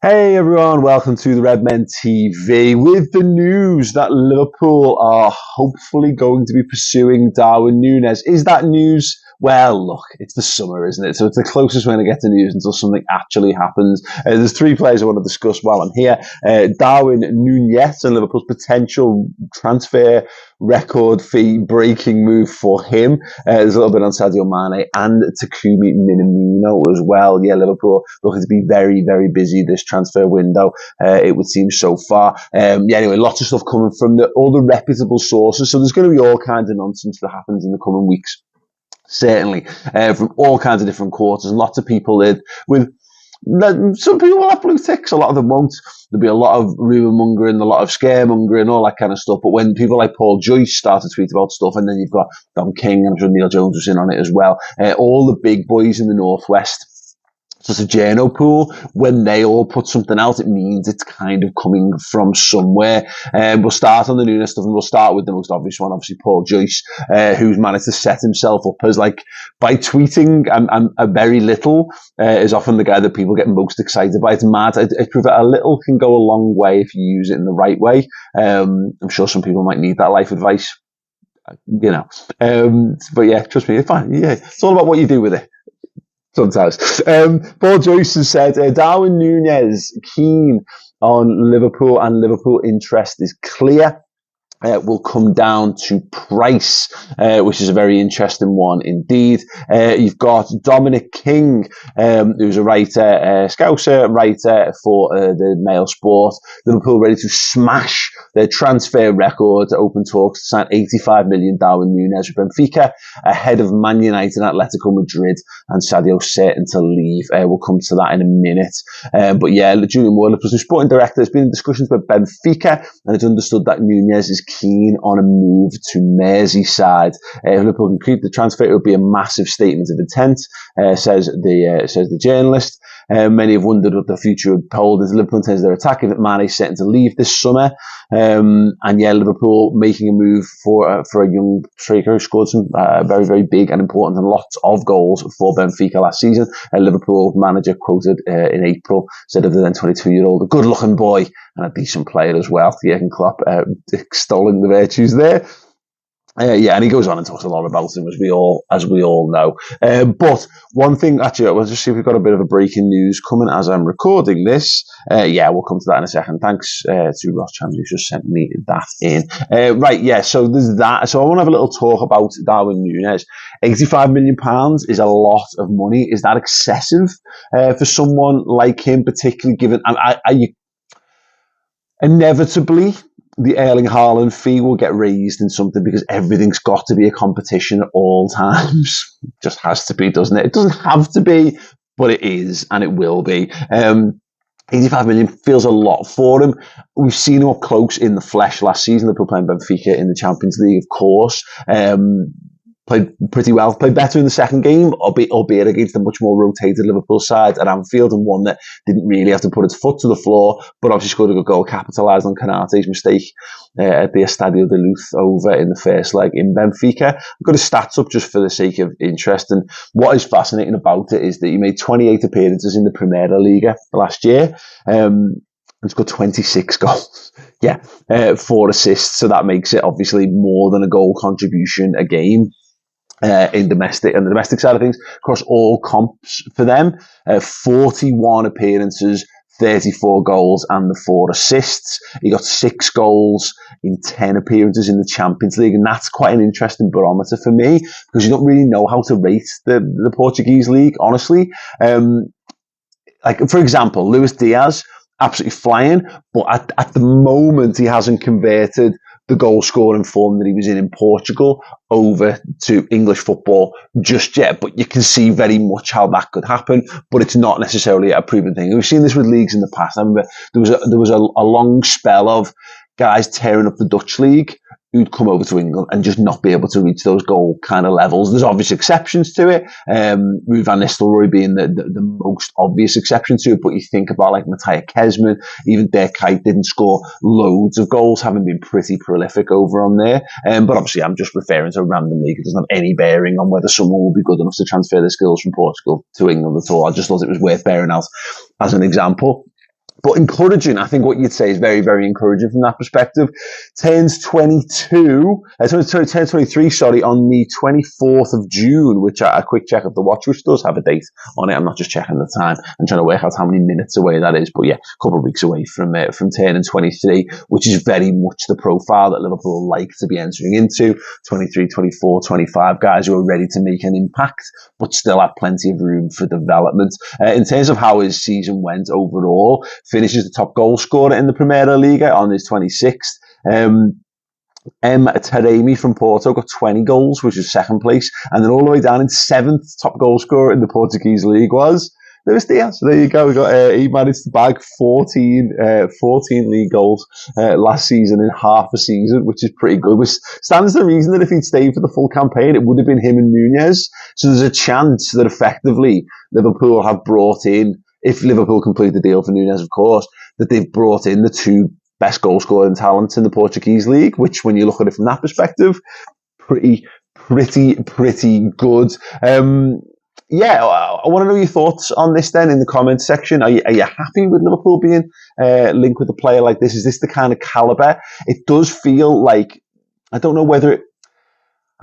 Hey everyone, welcome to the Red Men TV with the news that Liverpool are hopefully going to be pursuing Darwin Nunez. Is that news? Well, look, it's the summer, isn't it? So it's the closest we're going to get to news until something actually happens. There's three players I want to discuss while I'm here. Darwin Nunez and Liverpool's potential transfer record fee breaking move for him. There's a little bit on Sadio Mane and Takumi Minamino as well. Yeah, Liverpool looking to be very, very busy this transfer window. It would seem so far. Anyway, lots of stuff coming from all the reputable sources. So there's going to be all kinds of nonsense that happens in the coming weeks. Certainly, from all kinds of different quarters. Lots of people with some people will have blue ticks, a lot of them won't. There'll be a lot of rumour mongering, a lot of scaremongering, all that kind of stuff. But when people like Paul Joyce start to tweet about stuff, and then you've got Dominic King, and I'm sure Neil Jones was in on it as well, all the big boys in the Northwest, so it's a journo pool. When they all put something out, it means it's kind of coming from somewhere. We'll start on the Nunes stuff, and we'll start with the most obvious one, obviously Paul Joyce, who's managed to set himself up as, like, by tweeting a very little, is often the guy that people get most excited by. It's mad. I prove that a little can go a long way if you use it in the right way. I'm sure some people might need that life advice, but yeah, trust me, it's fine. Yeah, it's all about what you do with it. Sometimes. Paul Joyce has said, Darwin Nunez keen on Liverpool, and Liverpool interest is clear. Will come down to price, which is a very interesting one indeed. You've got Dominic King, who's a writer, Scouser writer for the Mail Sport. Liverpool ready to smash their transfer record, open talks to sign 85 million Darwin Nunez with Benfica, ahead of Man United and Atletico Madrid, and Sadio certain to leave. We'll come to that in a minute. But yeah, Julian Ward, the sporting director, has been in discussions with Benfica, and it's understood that Nunez is keen on a move to Merseyside. If Liverpool can keep the transfer, it would be a massive statement of intent, says the journalist. Many have wondered what the future would hold as Liverpool intends their attack if Mane is set to leave this summer. And yeah, Liverpool making a move for a young striker who scored some very, very big and important and lots of goals for Benfica last season. Liverpool manager quoted in April said of the then 22-year-old, a good-looking boy and a decent player as well. Jurgen Klopp extolling the virtues there. And he goes on and talks a lot about him, as we all know. But one thing, actually, I'll just see if we've got a bit of a breaking news coming as I'm recording this. We'll come to that in a second. Thanks to Ross Chandler, who just sent me that in. So there's that. So I want to have a little talk about Darwin Nunez. £85 million is a lot of money. Is that excessive for someone like him, particularly given... Inevitably, the Erling Haaland fee will get raised in something because everything's got to be a competition at all times. It just has to be, doesn't it? It doesn't have to be, but it is, and it will be. 85 million feels a lot for him. We've seen him up close in the flesh last season. They were playing Benfica in the Champions League, of course. Played pretty well, played better in the second game, albeit against a much more rotated Liverpool side at Anfield, and one that didn't really have to put its foot to the floor, but obviously scored a good goal, capitalised on Canate's mistake at the Estadio de Luz over in the first leg in Benfica. I've got his stats up just for the sake of interest, and what is fascinating about it is that he made 28 appearances in the Primeira Liga last year, and scored 26 goals. 4 assists, so that makes it obviously more than a goal contribution a game. In the domestic side of things, across all comps for them, 41 appearances, 34 goals and the 4 assists. He got 6 goals in 10 appearances in the Champions League, and that's quite an interesting barometer for me because you don't really know how to rate the Portuguese league, honestly. For example, Luis Diaz, absolutely flying, but at the moment he hasn't converted the goal scoring form that he was in Portugal over to English football just yet, but you can see very much how that could happen, but it's not necessarily a proven thing. We've seen this with leagues in the past. I remember there was a long spell of guys tearing up the Dutch league who'd come over to England and just not be able to reach those goal kind of levels. There's obvious exceptions to it. Ruud van Nistelrooy being the most obvious exception to it, but you think about like Matthijs Kesman, even Dirk Kuyt didn't score loads of goals, having been pretty prolific over on there. But obviously I'm just referring to a random league. It doesn't have any bearing on whether someone will be good enough to transfer their skills from Portugal to England at all. I just thought it was worth bearing out as an example. But encouraging, I think what you'd say is very, very encouraging from that perspective. Turns 23, sorry, on the 24th of June, which a quick check of the watch, which does have a date on it. I'm not just checking the time and trying to work out how many minutes away that is. But yeah, a couple of weeks away from turning 23, which is very much the profile that Liverpool like to be entering into. 23, 24, 25 guys who are ready to make an impact, but still have plenty of room for development. In terms of how his season went overall, finishes the top goal scorer in the Primeira Liga on his 26th. Taremi from Porto got 20 goals, which is second place. And then all the way down in 7th top goal scorer in the Portuguese league was Luis Diaz. So there you go. He managed to bag 14 league goals last season in half a season, which is pretty good. Which stands to reason that if he'd stayed for the full campaign, it would have been him and Nunez. So there's a chance that effectively Liverpool have brought in, if Liverpool complete the deal for Nunez, of course, that they've brought in the two best goal scoring talents in the Portuguese league, which when you look at it from that perspective, pretty good. Yeah, I want to know your thoughts on this then in the comments section. Are you happy with Liverpool being linked with a player like this? Is this the kind of calibre? It does feel like, I don't know whether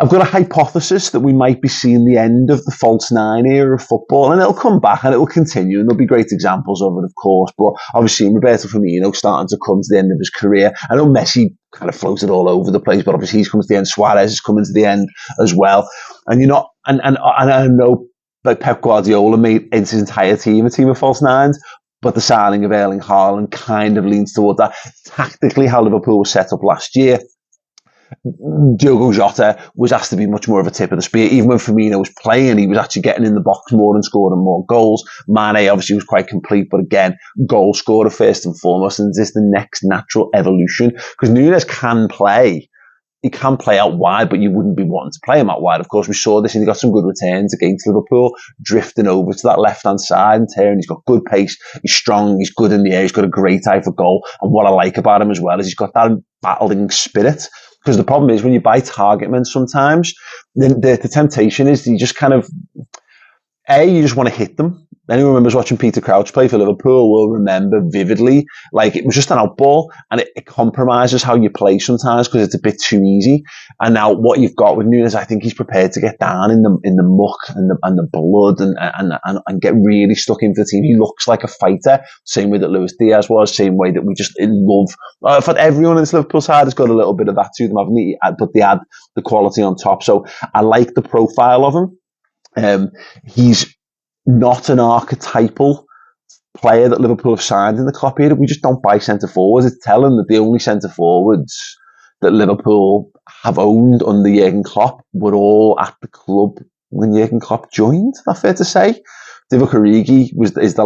I've got a hypothesis that we might be seeing the end of the false nine era of football, and it'll come back and it'll continue, and there'll be great examples of it, of course. But obviously, Roberto Firmino starting to come to the end of his career. I know Messi kind of floated all over the place, but obviously he's come to the end. Suarez is coming to the end as well. And you're not, and I know like Pep Guardiola made his entire team a team of false nines, but the signing of Erling Haaland kind of leans toward that. Tactically, how Liverpool was set up last year, Diogo Jota was asked to be much more of a tip of the spear. Even when Firmino was playing, he was actually getting in the box more and scoring more goals. Mane obviously was quite complete, but again, goal scorer first and foremost. And is this the next natural evolution? Because Nunes can play. He can play out wide, but you wouldn't be wanting to play him out wide. Of course, we saw this and he got some good returns against Liverpool, drifting over to that left-hand side and tearing. He's got good pace. He's strong. He's good in the air. He's got a great eye for goal. And what I like about him as well is he's got that battling spirit. Because the problem is when you buy target men sometimes, then the temptation is you just kind of, you just want to hit them. Anyone remembers watching Peter Crouch play for Liverpool will remember vividly, like it was just an outball and it compromises how you play sometimes because it's a bit too easy. And now what you've got with Nunes, I think he's prepared to get down in the muck and the blood and get really stuck into the team. He looks like a fighter, same way that Luis Diaz was, same way that we just love. I thought everyone in this Liverpool side has got a little bit of that to them, haven't they? But they add the quality on top. So I like the profile of him. He's not an archetypal player that Liverpool have signed in the Klopp era. We just don't buy centre forwards. It's telling that the only centre forwards that Liverpool have owned under Jurgen Klopp were all at the club when Jurgen Klopp joined. Is that fair to say? Divock Origi is the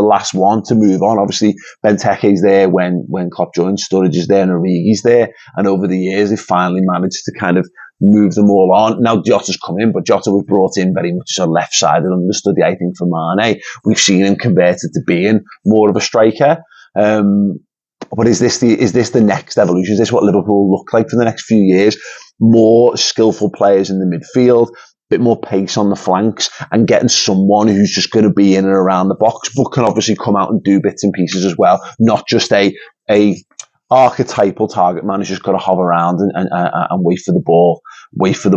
last one to move on. Obviously, Benteke's there when Klopp joined. Sturridge is there and Origi's there. And over the years, they finally managed to kind of move them all on. Now Jota's come in, but Jota was brought in very much as a left-sided understudy, I think, for Mane. We've seen him converted to being more of a striker. But is this the next evolution? Is this what Liverpool look like for the next few years? More skillful players in the midfield, bit more pace on the flanks, and getting someone who's just going to be in and around the box, but can obviously come out and do bits and pieces as well. Not just a archetypal target man who's just got to hover around and wait for the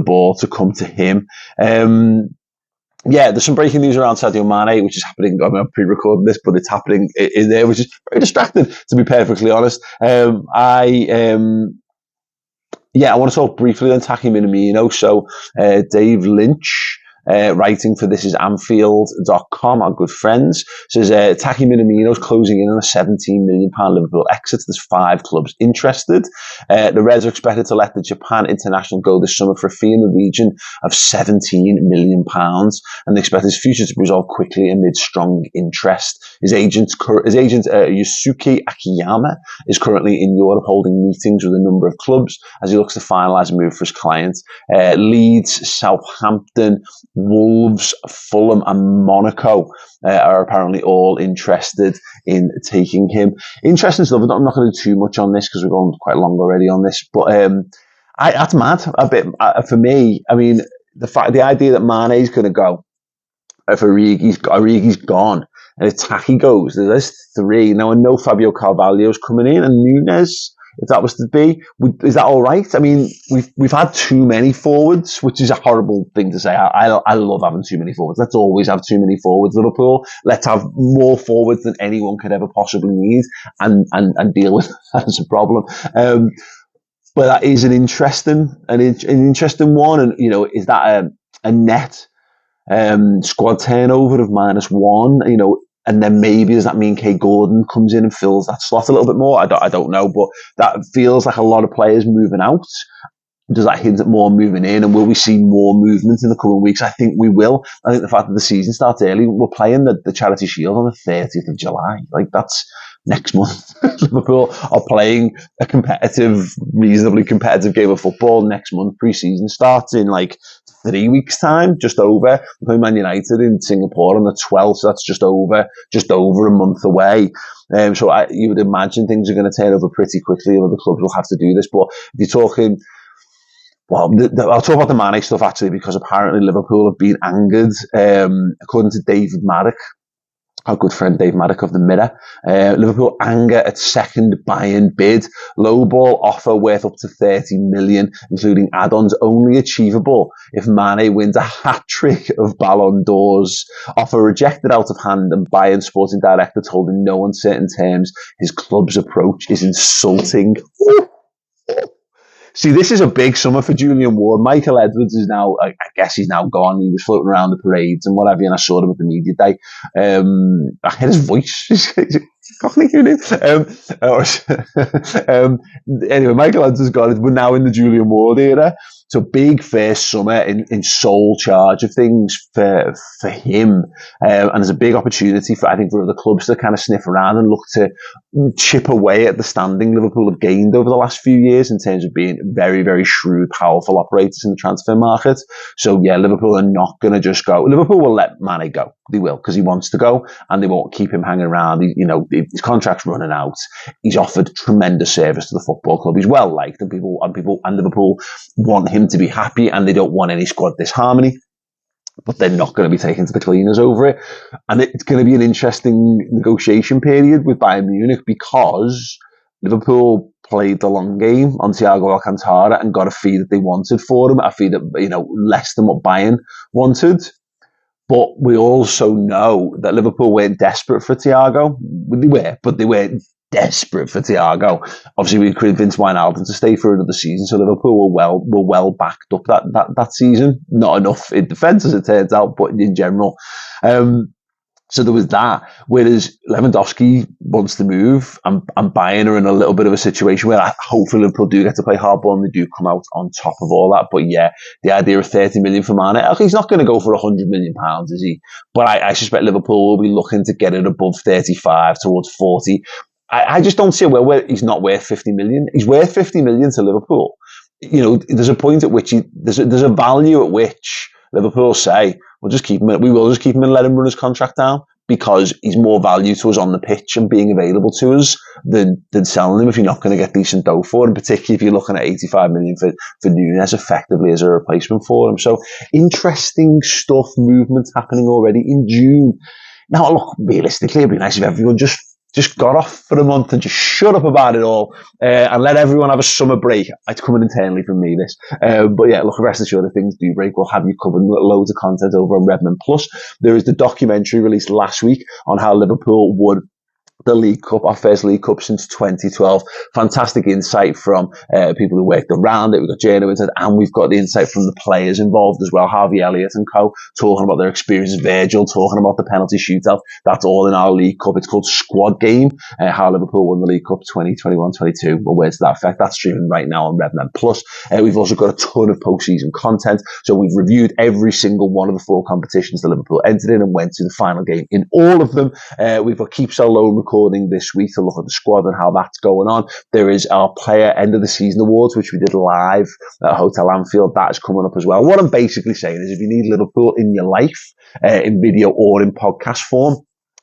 ball to come to him. Yeah, there's some breaking news around Sadio Mane, which is happening. I mean, I'm pre-recording this, but it's happening in there, which is very distracting, to be perfectly honest. I want to talk briefly on Takumi Minamino. So, Dave Lynch, writing for thisisanfield.com, our good friends, says Takumi Minamino's closing in on a £17 million Liverpool exit. There's 5 clubs interested. The Reds are expected to let the Japan international go this summer for a fee in the region of £17 million, and they expect his future to be resolved quickly amid strong interest. His agent Yusuke Akiyama is currently in Europe holding meetings with a number of clubs as he looks to finalise a move for his client. Leeds, Southampton, Wolves, Fulham and Monaco are apparently all interested in taking him. Interesting stuff. I'm not going to do too much on this because we've gone quite long already on this, but that's mad a bit for me. I mean, the idea that Mane's going to go, if Origi's gone, and attack he goes. There's three. Now, I know Fabio Carvalho's coming in, and Nunez, if that was to be, is that all right? I mean, we've had too many forwards, which is a horrible thing to say. I love having too many forwards. Let's always have too many forwards, Liverpool. Let's have more forwards than anyone could ever possibly need, and deal with that as a problem. But that is an interesting one, and is that a net squad turnover of -1? And then maybe does that mean Kay Gordon comes in and fills that slot a little bit more? I don't know, but that feels like a lot of players moving out. Does that hint at more moving in? And will we see more movement in the coming weeks? I think we will. I think the fact that the season starts early, we're playing the Charity Shield on the 30th of July. Like, that's next month. Liverpool are playing a reasonably competitive game of football next month. Pre-season starts in like 3 weeks' time, just over. We're playing Man United in Singapore on the 12th, so that's just over a month away. So you would imagine things are going to turn over pretty quickly. Other clubs will have to do this. But if you're talking, well, I'll talk about the Mane stuff actually, because apparently Liverpool have been angered. According to David Maddock, our good friend Dave Maddock of the Mirror, Liverpool anger at second Bayern bid. Lowball offer worth up to 30 million, including add-ons only achievable if Mane wins a hat-trick of Ballon d'Ors. Offer rejected out of hand, and Bayern sporting director told in no uncertain terms his club's approach is insulting. See, this is a big summer for Julian Ward. Michael Edwards is now, I guess he's now gone. He was floating around the parades and whatever, and I saw him at the media day. I heard his voice. Anyway, Michael Edwards has gone. We're now in the Julian Ward era. So big first summer in sole charge of things for him. And there's a big opportunity for other clubs to kind of sniff around and look to chip away at the standing Liverpool have gained over the last few years in terms of being very, very shrewd, powerful operators in the transfer market. So yeah, Liverpool are not going to just go. Liverpool will let Mane go. They will, because he wants to go, and they won't keep him hanging around. His contract's running out. He's offered tremendous service to the football club. He's well liked, and Liverpool want him to be happy, and they don't want any squad disharmony. But they're not going to be taken to the cleaners over it. And it's going to be an interesting negotiation period with Bayern Munich, because Liverpool played the long game on Thiago Alcantara and got a fee that they wanted for him, a fee that, less than what Bayern wanted. But we also know that Liverpool weren't desperate for Thiago. They were, but they weren't desperate for Thiago. Obviously, we convinced Wijnaldum to stay for another season, so Liverpool were well backed up that season. Not enough in defence, as it turns out, but in general. So there was that. Whereas Lewandowski wants to move, and Bayern are in a little bit of a situation where hopefully Liverpool do get to play hardball and they do come out on top of all that. But yeah, the idea of 30 million for Mane, he's not going to go for £100 million, is he? But I suspect Liverpool will be looking to get it above 35 towards 40. I just don't see where he's not worth 50 million. He's worth 50 million to Liverpool. There's a point at which there's a value at which Liverpool say, we will just keep him and let him run his contract down, because he's more value to us on the pitch and being available to us than selling him if you're not going to get decent dough for him, particularly if you're looking at 85 million for Nunez effectively as a replacement for him. So interesting stuff, movements happening already in June. Now, look, realistically, it'd be nice if everyone just got off for a month and just shut up about it all and let everyone have a summer break. It's coming internally from me, this. But yeah, look, rest assured, if things do break, we'll have you covered. We've got loads of content over on Redman Plus. There is the documentary released last week on how Liverpool won the League Cup, our first League Cup since 2012. Fantastic insight from people who worked around it. We've got journalists, and we've got the insight from the players involved as well. Harvey Elliott and co. talking about their experiences. Virgil talking about the penalty shootout. That's all in our League Cup. It's called Squad Game. How Liverpool won the League Cup 2021-22. Or words to that effect. That's streaming right now on Redman Plus. We've also got a ton of post-season content. So we've reviewed every single one of the 4 competitions that Liverpool entered in and went to the final game in all of them. We've got Keep So Low recording this week to look at the squad and how that's going on. There is our player end of the season awards, which we did live at Hotel Anfield. That is coming up as well. What I'm basically saying is, if you need Liverpool in your life, in video or in podcast form,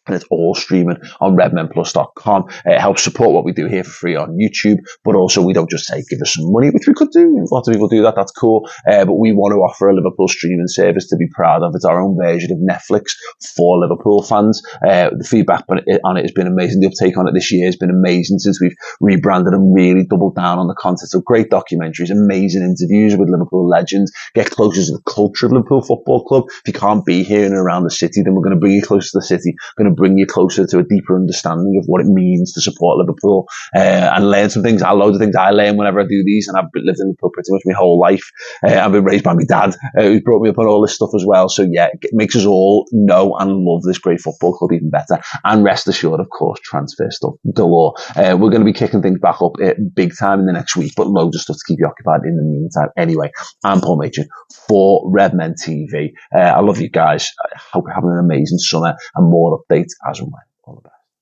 and it's all streaming on redmenplus.com. It helps support what we do here for free on YouTube, but also we don't just say give us some money, which we could do. Lots of people do that. That's cool. But we want to offer a Liverpool streaming service to be proud of. It's our own version of Netflix for Liverpool fans. The feedback on it has been amazing. The uptake on it this year has been amazing since we've rebranded and really doubled down on the content. So great documentaries, amazing interviews with Liverpool legends, get closer to the culture of Liverpool Football Club. If you can't be here and around the city, then we're going to bring you closer to the city. We're going to bring you closer to a deeper understanding of what it means to support Liverpool, and learn some things. Loads of things I learn whenever I do these, and I've lived in Liverpool pretty much my whole life. I've been raised by my dad, who's brought me up on all this stuff as well. So yeah, it makes us all know and love this great football club even better. And rest assured, of course, transfer stuff galore. We're going to be kicking things back up big time in the next week, but loads of stuff to keep you occupied in the meantime. Anyway, I'm Paul Machin for Redmen TV. I love you guys. I hope you're having an amazing summer, and more updates as and when. All the best.